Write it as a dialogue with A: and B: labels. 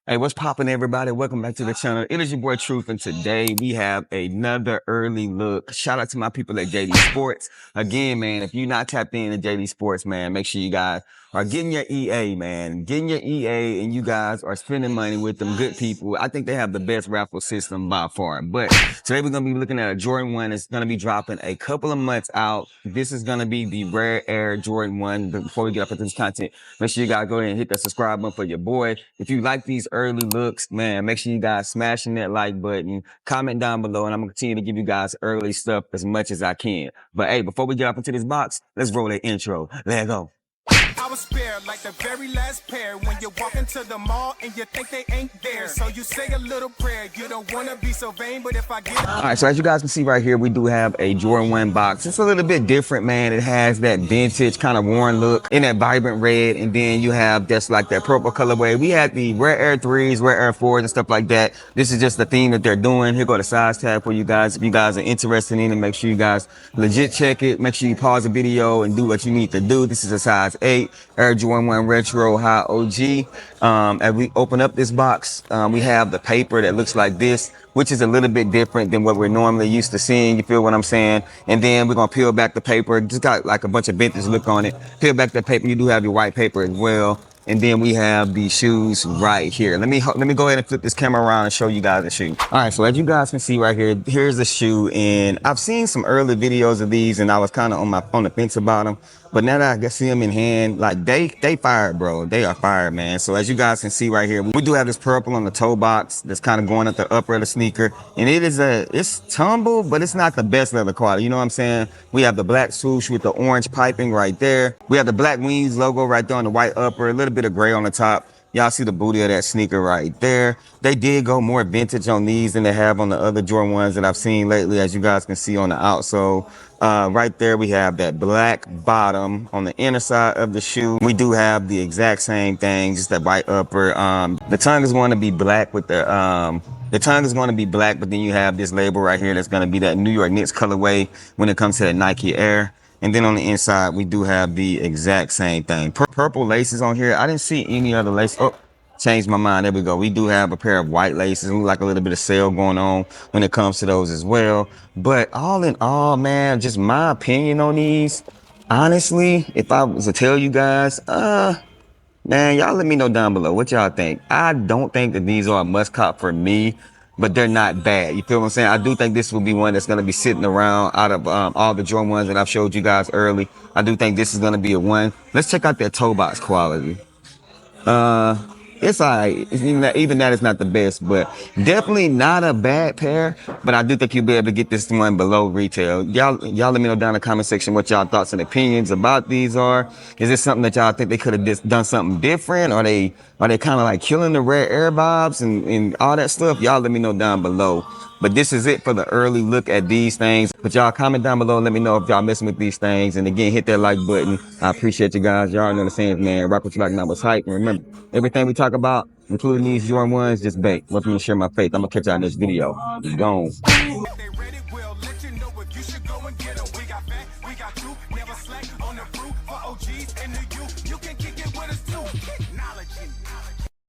A: Hey, what's poppin', everybody? Welcome back to the channel. It is your boy Truth, and today we have another early look. Shout out to my people at JD Sports. Again, man, if you're not tapped in to JD Sports, man, make sure you guys are getting your EA, man. Getting your EA, and you guys are spending money with them good people. I think they have the best raffle system by far. But today we're going to be looking at a Jordan 1. It's going to be dropping a couple of months out. This is going to be the Rare Air Jordan 1. Before we get up into this content, make sure you guys go ahead and hit that subscribe button for your boy. If you like these early looks, man, make sure you guys smashing that like button, comment down below, and I'm gonna continue to give you guys early stuff as much as I can. But hey, before we get up into this box, let's roll that intro. Let's go.
B: I was spared like the very last pair when you walk into the mall and you think they ain't there. So you say a little prayer. You don't want to be so vain, but if I get...
A: All right, so as you guys can see right here, we do have a Jordan 1 box. It's a little bit different, man. It has that vintage kind of worn look in that vibrant red, and then you have just like that purple colorway. We had the Rare Air 3s, Rare Air 4s, and stuff like that. This is just the theme that they're doing. Here go the size tag for you guys. If you guys are interested in it, make sure you guys legit check it. Make sure you pause the video and do what you need to do. This is a size 8 Air Jordan 1 Retro High OG. As we open up this box, we have the paper that looks like this, which is a little bit different than what we're normally used to seeing. You feel what I'm saying? And then we're gonna peel back the paper. Just got like a bunch of vintage look on it. Peel back the paper. You do have your white paper as well. And then we have the shoes right here. Let me go ahead and flip this camera around and show you guys the shoe. All right, so as you guys can see right here, here's the shoe. And I've seen some early videos of these, and I was kind of on the fence about them. But now that I see them in hand, like they fired, bro. They are fired, man. So as you guys can see right here, we do have this purple on the toe box that's kind of going at the upper of the sneaker. And it's tumble, but it's not the best leather quality. You know what I'm saying? We have the black swoosh with the orange piping right there. We have the black wings logo right there on the white upper, a little bit of gray on the top. Y'all see the booty of that sneaker right there. They did go more vintage on these than they have on the other Jordan 1s that I've seen lately, as you guys can see on the outsole. Right there, we have that black bottom on the inner side of the shoe. We do have the exact same thing, just that white upper. The tongue is going to be black with the tongue is going to be black, but then you have this label right here that's going to be that New York Knicks colorway when it comes to the Nike Air. And then on the inside, we do have the exact same thing. Purple laces on here. I didn't see any other lace. Oh, changed my mind. There we go. We do have a pair of white laces. Look like a little bit of sale going on when it comes to those as well. But all in all, man, just my opinion on these. Honestly, if I was to tell you guys, man, y'all let me know down below what y'all think. I don't think that these are a must cop for me, but they're not bad. You feel what I'm saying? I do think this will be one that's going to be sitting around out of all the Jordan 1s that I've showed you guys early. I do think this is going to be a one. Let's check out that toe box quality. It's alright. Even that is not the best, but definitely not a bad pair. But I do think you'll be able to get this one below retail. Y'all let me know down in the comment section what y'all thoughts and opinions about these are. Is this something that y'all think they could have done something different? Are they kind of like killing the Rare Air vibes and all that stuff? Y'all let me know down below. But this is it for the early look at these things. But y'all comment down below and let me know if y'all messing with these things. And again, hit that like button. I appreciate you guys. Y'all know the same, man. Rock what you like, not what's hype. And remember, everything we talk about, including these Jordan 1s, just bait. Want me to share my faith. I'm going to catch y'all in this video. Gone.
B: If they ready, we'll let you know if you should go and get them. We got fat, we got truth, never slack on the fruit for OGs in New